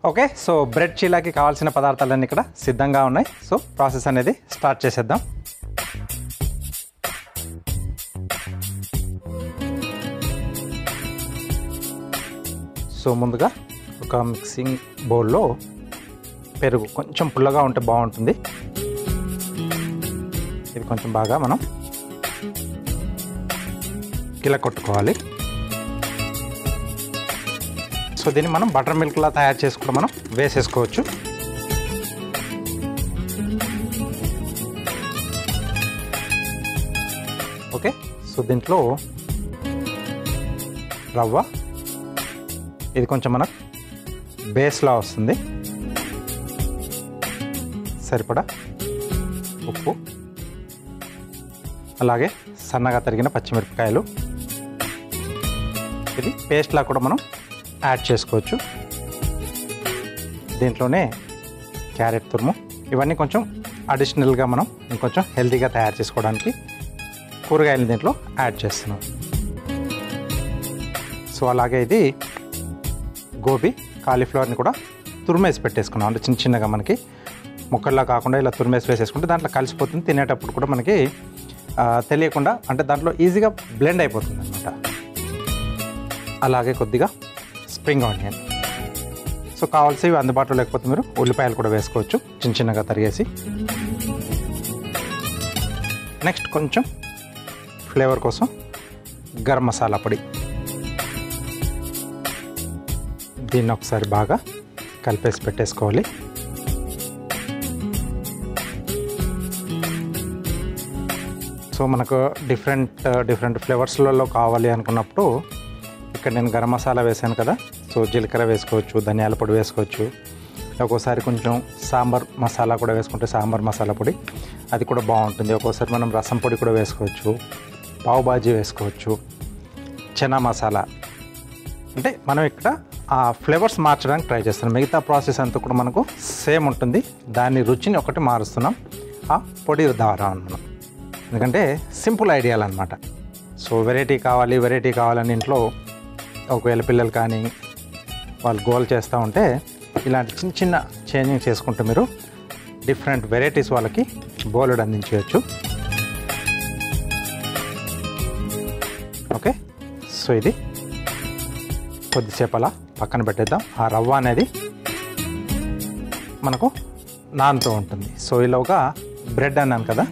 Okay, so bread చీలాకి కావాల్సిన పదార్థాలన్నీ ఇక్కడ సిద్ధంగా ఉన్నాయి. సో ప్రాసెస్ అనేది స్టార్ట్ చేసేద్దాం. సో ముందుగా ఒక మిక్సింగ్ బౌల్లో పెరుగు కొంచెం పుల్లగా ఉంటే బాగుంటుంది. ఇది కొంచెం బాగా మనం కిల కొట్టుకోవాలి. సో దీన్ని మనం బటర్ మిల్క్లా తయారు చేసుకుంటూ మనం వేసేసుకోవచ్చు. ఓకే, సో దీంట్లో రవ్వ, ఇది కొంచెం మనకు బేస్లా వస్తుంది. సరిపడా ఉప్పు, అలాగే సన్నగా తరిగిన పచ్చిమిరపకాయలు, ఇది పేస్ట్లా కూడా మనం యాడ్ చేసుకోవచ్చు. దీంట్లోనే క్యారెట్ తురుము, ఇవన్నీ కొంచెం అడిషనల్గా మనం ఇంకొంచెం హెల్తీగా తయారు చేసుకోవడానికి కూరగాయలు దీంట్లో యాడ్ చేస్తున్నాం. సో అలాగే ఇది గోబీ, కాలీఫ్లవర్ని కూడా తురిమేసి పెట్టేసుకున్నాం. అంటే చిన్న చిన్నగా మనకి ముక్కల్లా కాకుండా ఇలా తురిమేసి వేసేసుకుంటే దాంట్లో కలిసిపోతుంది. తినేటప్పుడు కూడా మనకి తెలియకుండా అంటే దాంట్లో ఈజీగా బ్లెండ్ అయిపోతుంది అన్నమాట. అలాగే కొద్దిగా స్ప్రింగ్ ఆనియన్. సో కావాల్సివి అందుబాటులో లేకపోతే మీరు ఉల్లిపాయలు కూడా వేసుకోవచ్చు చిన్న చిన్నగా తరిగేసి. నెక్స్ట్ కొంచెం ఫ్లేవర్ కోసం గరం మసాలా పొడి, దీన్ని ఒకసారి బాగా కలిపేసి పెట్టేసుకోవాలి. సో మనకు డిఫరెంట్ ఫ్లేవర్స్లలో కావాలి అనుకున్నప్పుడు ఇక్కడ నేను గరం మసాలా వేసాను కదా, సో జీలకర్ర వేసుకోవచ్చు, ధనియాల పొడి వేసుకోవచ్చు, ఒక్కోసారి కొంచెం సాంబార్ మసాలా కూడా వేసుకుంటే సాంబార్ మసాలా పొడి అది కూడా బాగుంటుంది. ఒక్కోసారి మనం రసం పొడి కూడా వేసుకోవచ్చు, పావు బాజీ వేసుకోవచ్చు, చనా మసాలా. అంటే మనం ఇక్కడ ఆ ఫ్లేవర్స్ మార్చడానికి ట్రై చేస్తున్నాం. మిగతా ప్రాసెస్ అంతా కూడా మనకు సేమ్ ఉంటుంది. దాని రుచిని ఒకటి మారుస్తున్నాం ఆ పొడి ద్వారా మనం. ఎందుకంటే సింపుల్ ఐడియాలు అనమాట. సో వెరైటీ కావాలని ఇంట్లో ఒకవేళ పిల్లలు కానీ వాళ్ళు గోల్ చేస్తూ ఉంటే ఇలాంటి చిన్న చిన్న చేంజింగ్ చేసుకుంటే మీరు డిఫరెంట్ వెరైటీస్ వాళ్ళకి బోలెడు అందించవచ్చు. ఓకే, సో ఇది కొద్దిసేపు అలా పక్కన పెట్టేద్దాం. ఆ రవ్వ అనేది మనకు నానుతూ ఉంటుంది. సో ఇలాగా బ్రెడ్ అన్నాను కదా,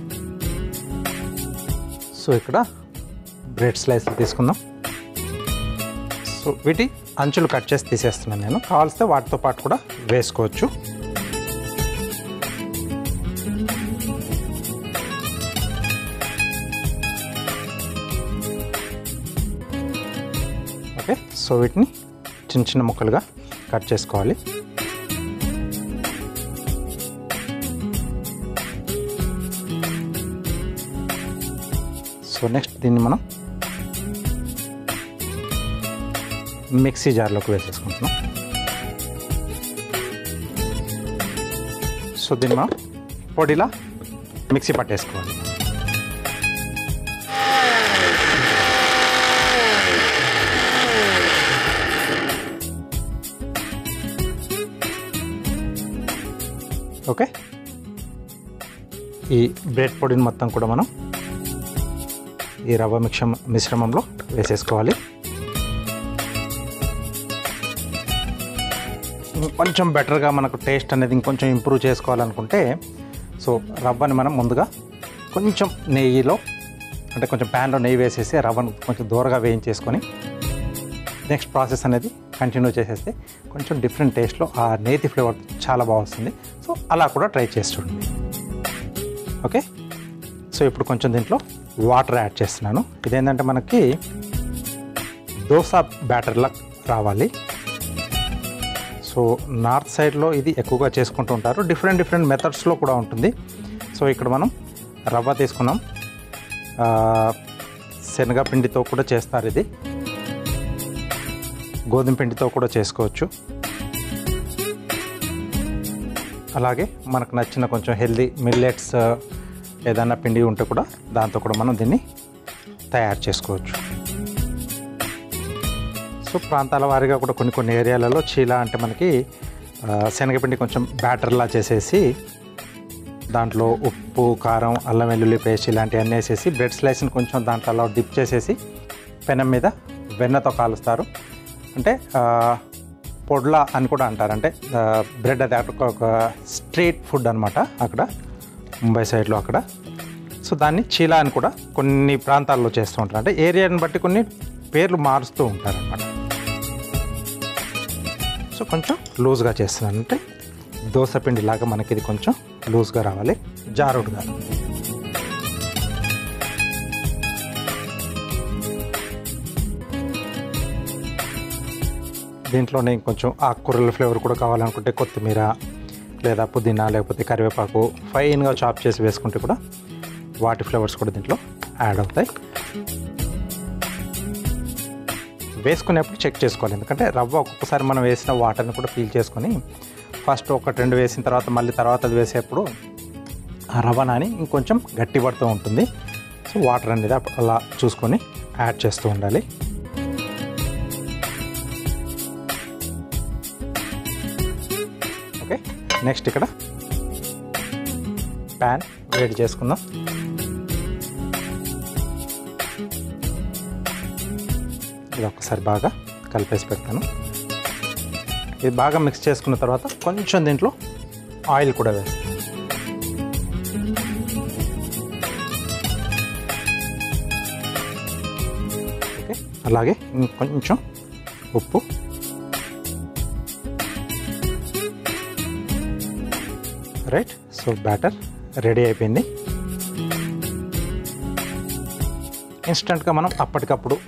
సో ఇక్కడ బ్రెడ్ స్లైస్ తీసుకుందాం. సో వీటి అంచులు కట్ చేసి తీసేస్తున్నాను నేను. కావాల్సితే వాటితో పాటు కూడా వేసుకోవచ్చు. ఓకే, సో వీటిని చిన్న చిన్న ముక్కలుగా కట్ చేసుకోవాలి. సో నెక్స్ట్ దీన్ని మనం మిక్సీ జార్లోకి వేసేసుకుంటున్నాం. సో దీన్ని మనం పొడిలా మిక్సీ పట్టేసుకోవాలి. ఓకే, ఈ బ్రెడ్ పొడిని మొత్తం కూడా మనం ఈ రవ్వ మిశ్రమంలో వేసేసుకోవాలి. కొంచెం బెటర్గా మనకు టేస్ట్ అనేది ఇంకొంచెం ఇంప్రూవ్ చేసుకోవాలనుకుంటే సో రవ్వని మనం ముందుగా కొంచెం నెయ్యిలో అంటే కొంచెం ప్యాన్లో నెయ్యి వేసేసి రవ్వను కొంచెం దూరగా వేయించేసుకొని నెక్స్ట్ ప్రాసెస్ అనేది కంటిన్యూ చేసేస్తే కొంచెం డిఫరెంట్ టేస్ట్లో ఆ నేతి ఫ్లేవర్ చాలా బాగా వస్తుంది. సో అలా కూడా ట్రై చేసి చూడండి. ఓకే, సో ఇప్పుడు కొంచెం దీంట్లో వాటర్ యాడ్ చేస్తున్నాను. ఇదేంటంటే మనకి దోశ బ్యాటర్లా రావాలి. సో నార్త్ సైడ్లో ఇది ఎక్కువగా చేసుకుంటూ ఉంటారు. డిఫరెంట్ మెథడ్స్లో కూడా ఉంటుంది. సో ఇక్కడ మనం రవ్వ తీసుకున్నాం, శనగపిండితో కూడా చేస్తారు, ఇది గోధుమ పిండితో కూడా చేసుకోవచ్చు. అలాగే మనకు నచ్చిన కొంచెం హెల్దీ మిల్లెట్స్ ఏదైనా పిండి ఉంటే కూడా దాంతో కూడా మనం దీన్ని తయారు చేసుకోవచ్చు. సో ప్రాంతాల వారీగా కూడా కొన్ని ఏరియాలలో చీలా అంటే మనకి శనగపిండి కొంచెం బ్యాటర్లా చేసేసి దాంట్లో ఉప్పు, కారం, అల్లం వెల్లుల్లి పేస్ట్ ఇలాంటివన్నీ వేసేసి బ్రెడ్ స్లైస్ని కొంచెం దాంట్లో అలా డిప్ చేసేసి పెనం మీద వెన్నతో కాలుస్తారు. అంటే పొడ్లా అని కూడా అంటారు. అంటే బ్రెడ్ అది ఒక స్ట్రీట్ ఫుడ్ అనమాట అక్కడ ముంబై సైడ్లో అక్కడ. సో దాన్ని చీలా అని కూడా కొన్ని ప్రాంతాల్లో చేస్తూ ఉంటారు. అంటే ఏరియాని బట్టి కొన్ని పేర్లు మారుస్తూ ఉంటారనమాట. సో కొంచెం లూజ్గా చేస్తున్నాను. అంటే దోశ పిండిలాగా మనకి ఇది కొంచెం లూజ్గా రావాలి, జారుడుగా. దీంట్లోనే ఇంకొంచెం ఆకుకూరల ఫ్లేవర్ కూడా కావాలనుకుంటే కొత్తిమీర లేదా పుదీనా లేకపోతే కరివేపాకు ఫైన్గా చాప్ చేసి వేసుకుంటే కూడా వాటి ఫ్లేవర్స్ కూడా దీంట్లో యాడ్ అవుతాయి. వేసుకునేప్పుడు చెక్ చేసుకోవాలి, ఎందుకంటే రవ్వ ఒక్కొక్కసారి మనం వేసిన వాటర్ని కూడా పీల్ చేసుకొని ఫస్ట్ 1-2 వేసిన తర్వాత మళ్ళీ తర్వాత అది వేసేప్పుడు ఆ రవ్వ నాని ఇంకొంచెం గట్టి పడుతూ ఉంటుంది. సో వాటర్ అనేది అలా చూసుకొని యాడ్ చేస్తూ ఉండాలి. ఓకే, నెక్స్ట్ ఇక్కడ ప్యాన్ వేడి చేసుకుందాం. ఇది ఒక్కసారి బాగా కలిపేసి పెడతాను. ఇది బాగా మిక్స్ చేసుకున్న తర్వాత కొంచెం దీంట్లో ఆయిల్ కూడా వేస్తాను. ఓకే, అలాగే ఇంకొంచెం ఉప్పు, రైట్. సో బ్యాటర్ రెడీ అయిపోయింది. ఇన్స్టెంట్గా మనం అప్పటికప్పుడు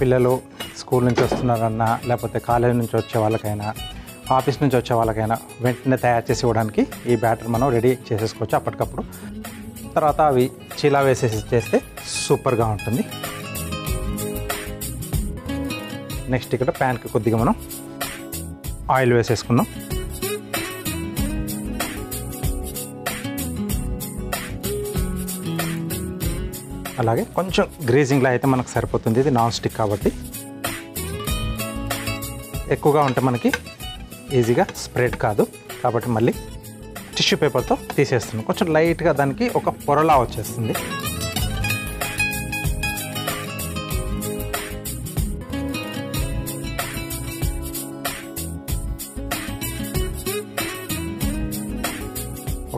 పిల్లలు స్కూల్ నుంచి వస్తున్నారన్నా లేకపోతే కాలేజ్ నుంచి వచ్చే వాళ్ళకైనా ఆఫీస్ నుంచి వచ్చే వాళ్ళకైనా వెంటనే తయారు చేసి ఇవ్వడానికి ఈ బ్యాటర్ మనం రెడీ చేసేసుకోవచ్చు అప్పటికప్పుడు. తర్వాత అవి చీలా వేసేసి చేస్తే సూపర్గా ఉంటుంది. నెక్స్ట్ ఇక్కడ ప్యాన్కి కొద్దిగా మనం ఆయిల్ వేసేసుకుందాం. అలాగే కొంచెం గ్రీజింగ్లో అయితే మనకు సరిపోతుంది. ఇది నాన్ స్టిక్ కాబట్టి ఎక్కువగా ఉంటే మనకి ఈజీగా స్ప్రెడ్ కాదు. కాబట్టి మళ్ళీ టిష్యూ పేపర్తో తీసేస్తున్నాం. కొంచెం లైట్గా దానికి ఒక పొరలా వచ్చేస్తుంది.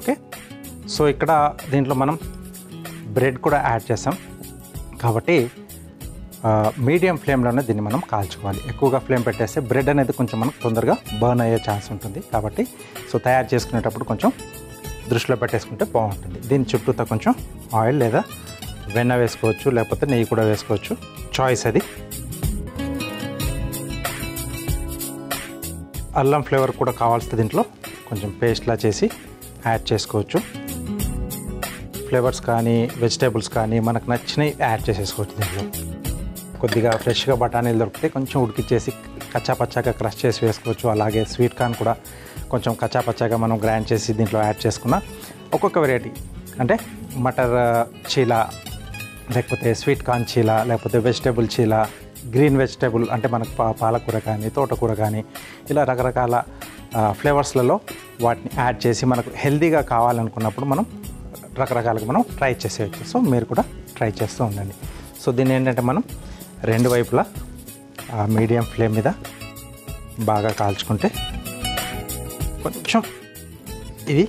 ఓకే, సో ఇక్కడ దీంట్లో మనం బ్రెడ్ కూడా యాడ్ చేసాం కాబట్టి మీడియం ఫ్లేమ్లోనే దీన్ని మనం కాల్చుకోవాలి. ఎక్కువగా ఫ్లేమ్ పెట్టేస్తే బ్రెడ్ అనేది కొంచెం మనకు తొందరగా బర్న్ అయ్యే ఛాన్స్ ఉంటుంది. కాబట్టి సో తయారు చేసుకునేటప్పుడు కొంచెం దృష్టిలో పెట్టేసుకుంటే బాగుంటుంది. దీని చుట్టూతో కొంచెం ఆయిల్ లేదా వెన్న వేసుకోవచ్చు, లేకపోతే నెయ్యి కూడా వేసుకోవచ్చు, చాయిస్ అది. అల్లం ఫ్లేవర్ కూడా కావాల్సి దీంట్లో కొంచెం పేస్ట్లా చేసి యాడ్ చేసుకోవచ్చు. ఫ్లేవర్స్ కానీ వెజిటేబుల్స్ కానీ మనకు నచ్చినవి యాడ్ చేసేసుకోవచ్చు. దీంట్లో కొద్దిగా ఫ్రెష్గా బఠానీలు దొరికితే కొంచెం ఉడికిచ్చేసి కచ్చాపచ్చాగా క్రష్ చేసి వేసుకోవచ్చు. అలాగే స్వీట్ కార్న్ కూడా కొంచెం కచ్చాపచ్చాగా మనం గ్రైండ్ చేసి దీంట్లో యాడ్ చేసుకున్న ఒక్కొక్క వెరైటీ, అంటే మటర్ చీలా, లేకపోతే స్వీట్ కార్న్ చీలా, లేకపోతే వెజిటేబుల్ చీలా, గ్రీన్ వెజిటేబుల్ అంటే మనకు పాలకూర కానీ తోటకూర కానీ ఇలా రకరకాల ఫ్లేవర్స్లలో వాటిని యాడ్ చేసి మనకు హెల్తీగా కావాలనుకున్నప్పుడు మనం రకరకాలుగా మనం ట్రై చేసేయచ్చు. సో మీరు కూడా ట్రై చేస్తూ ఉండండి. సో దీన్ని ఏంటంటే మనం రెండు వైపులా మీడియం ఫ్లేమ్ మీద బాగా కాల్చుకుంటే కొంచెం ఇది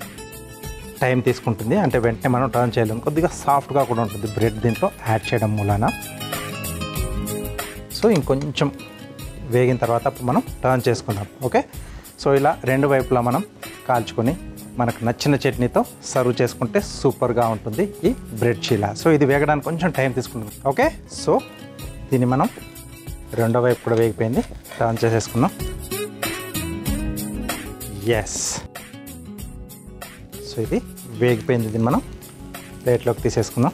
టైం తీసుకుంటుంది. అంటే వెంటనే మనం టర్న్ చేయలేము. కొద్దిగా సాఫ్ట్గా కూడా ఉంటుంది బ్రెడ్ దీంట్లో యాడ్ చేయడం మూలాన. సో ఇంకొంచెం వేగిన తర్వాత మనం టర్న్ చేసుకుందాం. ఓకే, సో ఇలా రెండు వైపులా మనం కాల్చుకొని మనకు నచ్చిన చట్నీతో సర్వ్ చేసుకుంటే సూపర్గా ఉంటుంది ఈ బ్రెడ్ చీలా. సో ఇది వేగడానికి కొంచెం టైం తీసుకుంటుంది. ఓకే, సో దీన్ని మనం రెండో వైపు కూడా వేగిపోయింది, టర్న్ చేసేసుకున్నాం. ఎస్, సో ఇది వేగిపోయింది. దీన్ని మనం ప్లేట్లోకి తీసేసుకుందాం.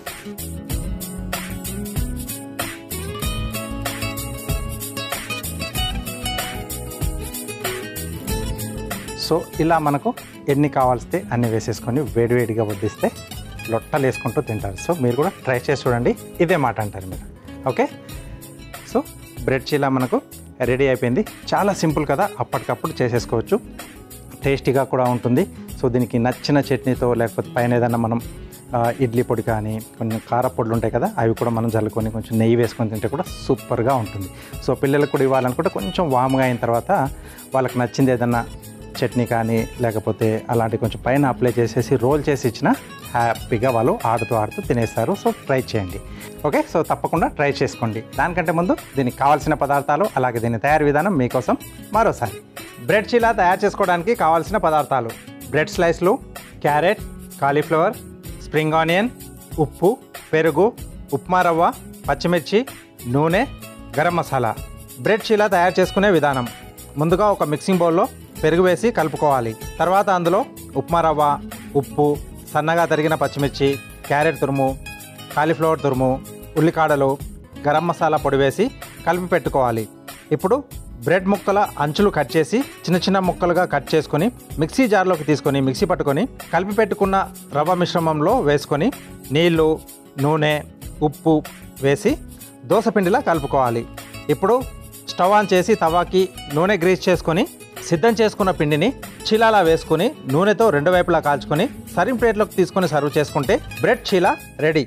సో ఇలా మనకు ఎన్ని కావాల్స్తే అన్ని వేసేసుకొని వేడివేడిగా వడ్డిస్తే లొట్టలు వేసుకుంటూ తింటారు. సో మీరు కూడా ట్రై చేసి చూడండి, ఇదే మాట అంటారు మీరు. ఓకే, సో బ్రెడ్ చీలా మనకు రెడీ అయిపోయింది. చాలా సింపుల్ కదా, అప్పటికప్పుడు చేసేసుకోవచ్చు. టేస్టీగా కూడా ఉంటుంది. సో దీనికి నచ్చిన చట్నీతో లేకపోతే పైన ఏదైనా మనం ఇడ్లీ పొడి కానీ కొంచెం కారపొడులు ఉంటాయి కదా, అవి కూడా మనం జల్లుకొని కొంచెం నెయ్యి వేసుకొని తింటే కూడా సూపర్గా ఉంటుంది. సో పిల్లలకు కూడా ఇవ్వాలనుకుంటే కొంచెం వామ్గా అయిన తర్వాత వాళ్ళకి నచ్చింది ఏదన్నా చట్నీ కానీ లేకపోతే అలాంటి కొంచెం పైన అప్లై చేసేసి రోల్ చేసి ఇచ్చినా హ్యాపీగా వాళ్ళు ఆడుతూ తినేస్తారు. సో ట్రై చేయండి. ఓకే, సో తప్పకుండా ట్రై చేసుకోండి. దానికంటే ముందు దీనికి కావాల్సిన పదార్థాలు అలాగే దీని తయారీ విధానం మీకోసం మరోసారి. బ్రెడ్ చీలా తయారు చేసుకోవడానికి కావాల్సిన పదార్థాలు: బ్రెడ్ స్లైస్లు, క్యారెట్, కాలీఫ్లవర్, స్ప్రింగ్ ఆనియన్, ఉప్పు, పెరుగు, ఉప్మా రవ్వ, పచ్చిమిర్చి, నూనె, గరం మసాలా. బ్రెడ్ చీలా తయారు చేసుకునే విధానం: ముందుగా ఒక మిక్సింగ్ బౌల్లో పెరుగు వేసి కలుపుకోవాలి. తర్వాత అందులో ఉప్మా రవ్వ, ఉప్పు, సన్నగా తరిగిన పచ్చిమిర్చి, క్యారెట్ తురుము, కాలీఫ్లవర్ తురుము, ఉల్లికాడలు, గరం మసాలా పొడి వేసి కలిపి పెట్టుకోవాలి. ఇప్పుడు బ్రెడ్ ముక్కల అంచులు కట్ చేసి చిన్న ముక్కలుగా కట్ చేసుకొని మిక్సీ జార్లోకి తీసుకొని మిక్సీ పట్టుకొని కలిపి పెట్టుకున్న రవ్వ మిశ్రమంలో వేసుకొని నీళ్లు, నూనె, ఉప్పు వేసి దోసపిండిలా కలుపుకోవాలి. ఇప్పుడు స్టవ్ ఆన్ చేసి తవాకి నూనె గ్రీస్ చేసుకొని సిద్ధం చేసుకున్న పిండిని చీలాలా వేసుకొని నూనెతో రెండు వైపులా కాల్చుకొని సర్వింగ్ ప్లేట్లోకి తీసుకొని సర్వ్ చేసుకుంటే బ్రెడ్ చీలా రెడీ.